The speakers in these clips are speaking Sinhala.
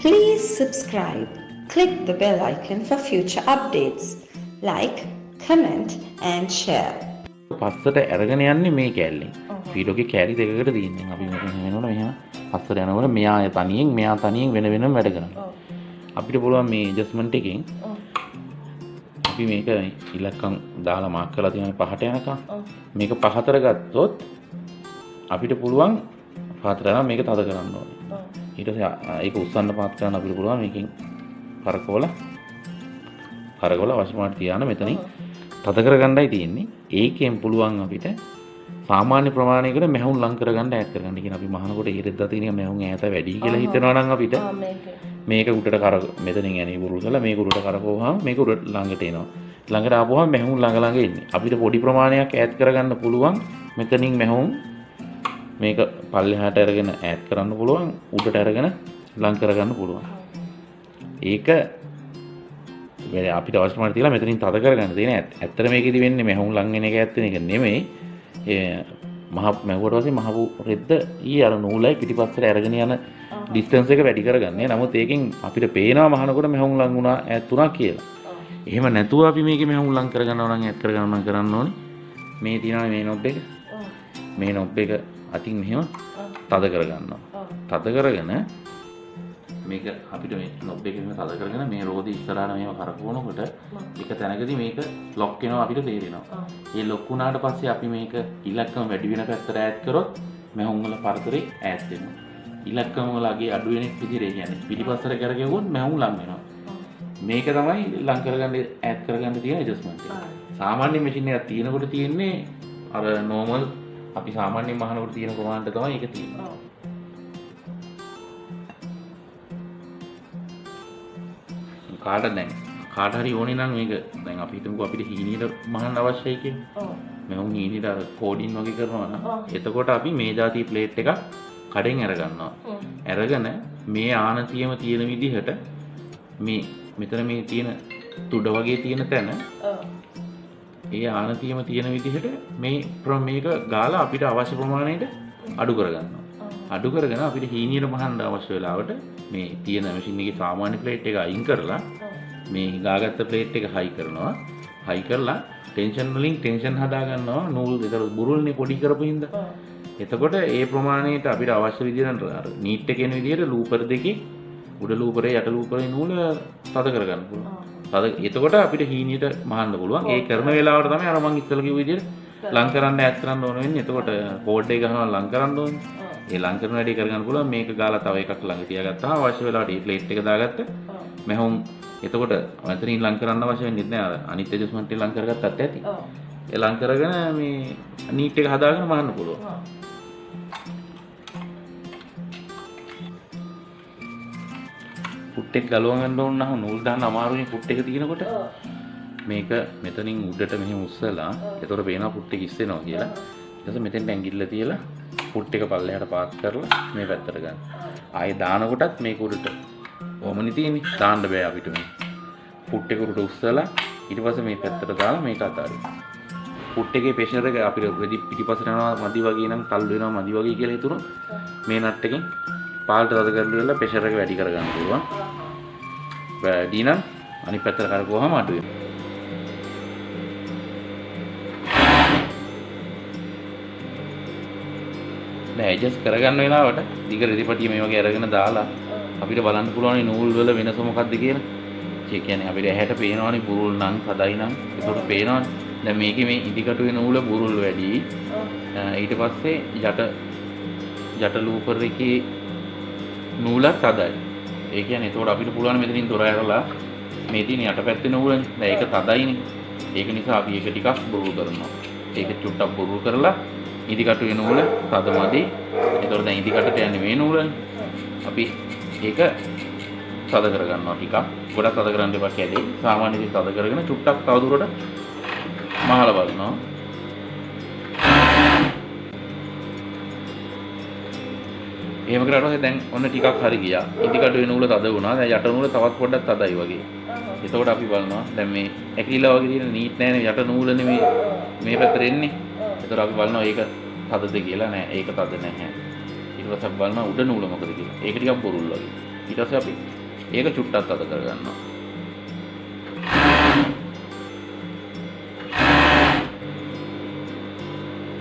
Please subscribe. Click the bell icon for future updates. Like, comment and share. පස්සට අරගෙන යන්නේ මේ කෑල්ලෙන්. වීඩියෝ එකේ කෑලි දෙකකට තියෙනවා. අපි මෙතන වෙනකොට මෙහෙම පස්සට යනකොට මෙයා තනියෙන් වෙන වෙනම වැඩ කරනවා. අපිට පුළුවන් මේ ඇඩ්ජස්ට්මන්ට් එකෙන් අපි මේක ඉලක්කම් දාලා මාක් කරලා තියෙන පහට යනකම් මේක පහතර ගත්තොත් අපිට පුළුවන් පහතර යනවා මේක තද කරන්න ඕනේ. ඊට පස්සේ ඒක උස්සන්න පාත් කරන්න අපිට පුළුවන් මේකෙන් කරකවලා වශමාට තියාන මෙතනින් තද කරගන්නයි තියෙන්නේ. ඒකෙන් පුළුවන් අපිට සාමාන්‍ය ප්‍රමාණයකට මැහුම් ලං කරගන්න ඈත් කරගන්න. කියන අපි මහනකොට ඉරෙද්දා තියෙන මැහුම් ඈත වැඩි කියලා හිතනවා නම් අපිට මේක උඩට මෙතනින් යන්නේ බුරුල් කරලා මේක උඩට කරකවුවාම මේක උඩට ළඟට එනවා. ළඟට ආපුවාම මැහුම් ළඟ එන්නේ. අපිට පොඩි ප්‍රමාණයක් ඈත් කරගන්න පුළුවන්. මෙතනින් මැහුම් මේක පල්ලෙහාට අරගෙන ඈත් කරන්න පුළුවන්. උඩට අරගෙන ලං කරගන්න පුළුවන්. ඒක අපිට අවශ්‍ය මාන තියලා මෙතනින් තද කරගන්න තියෙන. ඇත්තට මේකෙදි වෙන්නේ මැහුම් ලං වෙන එක ඇත්තන එක නෙමෙයි. මැහුවට පස්සේ මහපු රෙද්ද අර නූලයි පිටිපස්සට අරගෙන යන ඩිස්ටන්ස් එක වැඩි කරගන්නේ. නමුත් ඒකෙන් අපිට පේනවා මහනකොට මැහුම් ලං වුණා ඈත් වුණා කියලා. එහෙම නැතුව අපි මේකේ මැහුම් ලං කරගන්නවා නම් ඈත් කරගන්නවා නම් කරන්න ඕනේ. මේ තියෙනවා මේ නොබ් එක. මේ නොබ් එක අතින් මෙහෙම තද කරගන්නවා. තද කරගෙන මේක අපිට මේ නොබ් එක මෙහෙම තද කරගෙන මේ රෝදේ ඉස්සරහට මෙහෙම කරකවනකොට එක තැනකදී මේක ලොක් වෙනවා අපිට තේරෙනවා. ඒ ලොක් වුණාට පස්සේ අපි මේක ඉලක්කම වැඩි වෙන පැත්තට ඈත් කරොත් මැහුම් වල පරතරේ ඈත් වෙනවා. ඉලක්කම වලගේ අඩු වෙන විදිහට කියන්නේ පිටිපස්සට කරගෙවුවොත් මැහුම් ලං වෙනවා. මේක තමයි ලං කරගන්න ඈත් කරගන්න තියෙන ඇඩ්ජස්ට්මන්ට් එක. සාමාන්‍ය මැෂින් එකක් තියෙනකොට තියෙන්නේ අර නෝමල් අපි සාමාන්‍යයෙන් මහනකොට තියෙන ප්‍රමාණයට තමයි ඒක තියෙන්නේ. කාට හරි ඕනේ නම් මේක දැන් අපි හිතමුකෝ අපිට හීනියට මහන්න අවශ්‍යයි කියලා. මම හීනියට අර කෝඩින් වගේ කරනවා නම් එතකොට අපි මේ જાති ප්ලේට් එකක් කඩෙන් අරගන්නවා. අරගෙන මේ ආනතියම තියෙන විදිහට මෙතන මේ තියෙන තුඩ වගේ තියෙන තැන ඒ ආනතියම තියෙන විදිහට මේක ගාලා අපිට අවශ්‍ය ප්‍රමාණයට අඩු කරගන්නවා. අඩු කරගෙන අපිට හීනියට මහන්න අවශ්‍ය වෙලාවට මේ තියෙන මැෂින් එකේ සාමාන්‍ය ප්ලේට් එක අයින් කරලා මේ ගාගත්ත ප්ලේට් එක හයි කරනවා. හයි කරලා ටෙන්ෂන් වලින් ටෙන්ෂන් හදා ගන්නවා. නූල් විතර බුරුල්නේ පොඩි කරපු හින්දා. එතකොට ඒ ප්‍රමාණයට අපිට අවශ්‍ය විදිහට අර නීට් එකේ විදිහට ලූපර් දෙකේ උඩ ලූපරේ යට ලූපරේ නූල තද කරගන්න පුළුවන්. එතකොට අපිට හීනියට මහන්න පුළුවන්. ඒ කරන වෙලාවට තමයි අර මං ඉස්සෙල්ලා කිව්ව විදිහට ලං කරන්න ඈත් කරන්න ඕන වෙන්නේ. එතකොට කෝඩ් එක ගහනවා ලං කරන්න ඕනේ. ඒ ලං කරන වැඩේ කරගන්න පුළුවන්. මේක ගාලා තව එකක් ළඟ තියාගත්තාම අවශ්‍ය වෙලාවට මේ ප්ලේට් එක දාගත්ත මැහුම් එතකොට මෙතනින් ලං කරන්න අවශ්‍ය වෙන්නේ නැහැ. අර අනිත් ඇඩ්ජස්ට්මන්ට් එක ලං කරගත්තත් ඇති. ඒ ලං කරගෙන මේ නීට් එක හදාගෙන මහන්න පුළුවන්. පුට් එක ගලව ගන්න ඕන නම් නූල් දාන්න අමාරුනේ පුට් එක තියෙනකොට. මේක මෙතනින් උඩට මෙහෙම උස්සලා එතකොට පේනවා පුට් එක ඉස්සෙනවා කියලා. ඊට පස්සේ මෙතෙන්ට ඇඟිල්ල තියලා පුට් එක පල්ලෙහාට පාත් කරලා මේ පැත්තට ගන්න. ආයේ දානකොටත් මේක උඩට ඔමනි තියෙන්නේ. දාන්න බෑ අපිට මේ. පුට් එක උඩට උස්සලා ඊට පස්සේ මේ පැත්තට දාලා මේක අතාරින්න. පුට් එකේ ප්‍රෙෂර් එක අපිට වෙදි පිටිපස්සට යනවා මදි වගේ නම් තල්ලු වෙනවා මදි වගේ කියලා හිතුනොත් මේ නට් එකෙන් පාල්ට තද කරලා ප්‍රෙෂර් එක වැඩි කරගන්න පුළුවන්. වැඩි නම් අනිත් පැත්තට කරකවුවාම අඩු වෙනවා. දැන් ඇඩ්ජස්ට් කරගන්න වෙලාවට දිග රෙදිපටිය මේ වගේ අරගෙන දාලා අපිට බලන්න පුළුවන් නූල් වල වෙනස මොකක්ද කියලා. ඒ කියන්නේ අපිට ඇහැට පේනවනේ බුරුල් නම් සදයි නම් ඒකට පේනවනේ. දැන් මේකේ මේ ඉදිකටුවේ නූල බුරුල් වැඩි. ඊට පස්සේ යට ලූපර් එකේ නූලත් සදයි. ඒ කියන්නේ ඒකට අපිට පුළුවන් මෙතනින් දොර ඇරලා මේ තියෙන යටපැත්තේ නූලනේ. දැන් ඒක සදයිනේ. ඒක නිසා අපි ඒක ටිකක් බුරුල් කරනවා. ඒක චුට්ටක් බුරුල් කරලා ඉදිකටුවේ නූල සදමදි. ඒතකොට දැන් ඉදිකටට යන්නේ මේ නූලනේ. අපි ඒක තද කරගන්නවා ටිකක්. ගොඩක් තද කරන්න එපා කැලේ. සාමාන්‍ය විදිහට තද කරගෙන චුට්ටක් තවදුරට මහලා බලනවා. එහෙම කරලා ඊට පස්සේ දැන් ඔන්න ටිකක් හරි ගියා. ඉදිකටුවේ නූල තද වුණා. දැන් යට නූල තවත් පොඩ්ඩක් තදයි වගේ. එතකොට අපි බලනවා දැන් මේ ඇකිලිලා වගේ තියෙන නීට් නෑනේ යට නූලනේ මේ පැත්තට එන්නේ. එතකොට අපි බලනවා ඒක තදද කියලා. නෑ ඒක තද නැහැ. ඊට පස්සේ අපි බලනවා උඩ නූල මොකද කියලා. ඒක ටිකක් බොරුල් වගේ. ඊට පස්සේ අපි ඒක චුට්ටක් අද කරගන්නවා.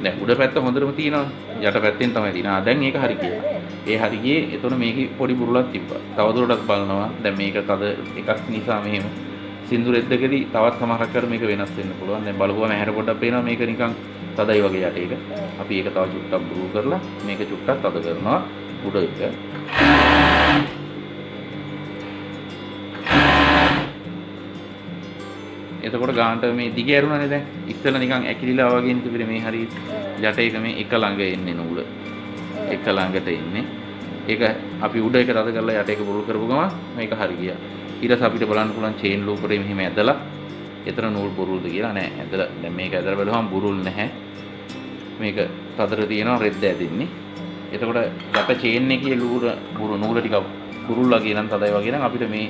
දැන් උඩ පැත්ත හොඳටම තියෙනවා. යට පැත්තෙන් තමයි තියෙනවා. දැන් ඒක හරි කියලා. ඒ හරි ගියේ එතන මේකේ පොඩි බුරුලක් තිබ්බා. තවදුරටත් බලනවා. දැන් මේක තද එකක් නිසා මෙහෙම සින්දු රෙද්දකදී තවත් සමහරක් කර මේක වෙනස් වෙන්න පුළුවන්. දැන් බලපුවම ඇහැර පොඩ්ඩක් පේනවා මේක නිකන් තදයි වගේ යට එක. අපි ඒක තව චුට්ටක් බුරු කරලා මේක චුට්ටක් තද කරනවා උඩ එක. එතකොට ගානට මේ දිග ඇරුණානේ දැන්. ඉස්සෙල්ලා නිකන් ඇකිලිලා වගේ තිබුණේ මේ හරිය යට එක මේ එක ළඟ එන්නේ නූල. එක ළඟට එන්නේ. ඒක අපි උඩ එක තද කරලා යට එක බුරුල් කරපු ගමන් මේක හරි ගියා. ඊට පස්සේ අපිට බලන්න පුළුවන් චේන් ලූප් එකේ මෙහෙම ඇදලා එතන නූල් බුරුල්ද කියලා නෑ. ඇදලා දැන් මේක ඇදලා බලුවම බුරුල් නැහැ. මේක තදට තියෙනවා රෙද්ද ඇදින්නේ. එතකොට යට චේන් එකේ නූල ටික බුරුල්ලා කියන තදයි වගේ නම් අපිට මේ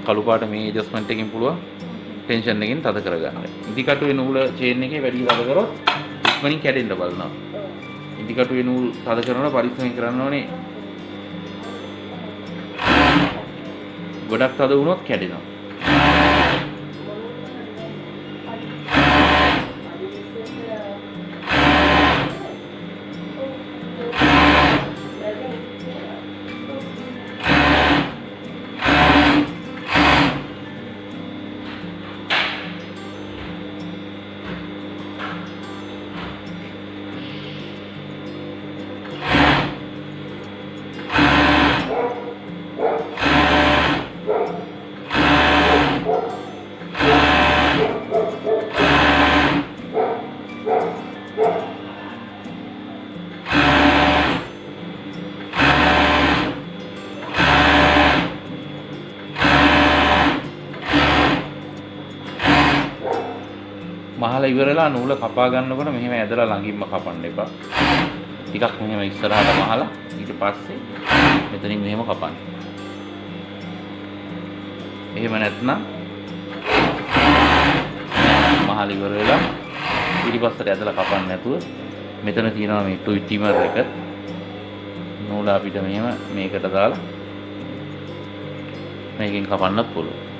කළු පාට මේ ඇඩ්ජස්ට්මන්ට් එකකින් පුළුවන් ටෙන්ෂන් එකකින් තද කරගන්න. ඉදිකටුවේ නූල චේන් එකේ වැඩි තද කරොත් ඉක්මනින් කැඩෙන්න බලනවා. ඉදිකටුවේ නූල් තද කරනකොට පරිස්සමෙන් කරන්න ඕනේ. ගොඩක් තද වුණොත් කැඩෙනවා. මහල ඉවරලා නූල කපා ගන්නකොට මෙහෙම ඇදලා ළඟින්ම කපන්න එපා. ටිකක් මෙහෙම ඉස්සරහට මහලා ඊට පස්සේ මෙතනින් මෙහෙම කපන්න. එහෙම නැත්නම් මහල ඉවර වෙලා ඊට ඇදලා කපන්න නැතුව මෙතන තියෙනවා මේ ටිමර් එක. නූල අපිට මෙහෙම මේකට දාලා මේකෙන් කපන්නත් පුළුවන්.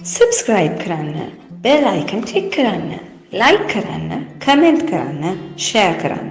subscribe කරන්න, bell icon click කරන්න, like කරන්න, comment කරන්න, share කරන්න.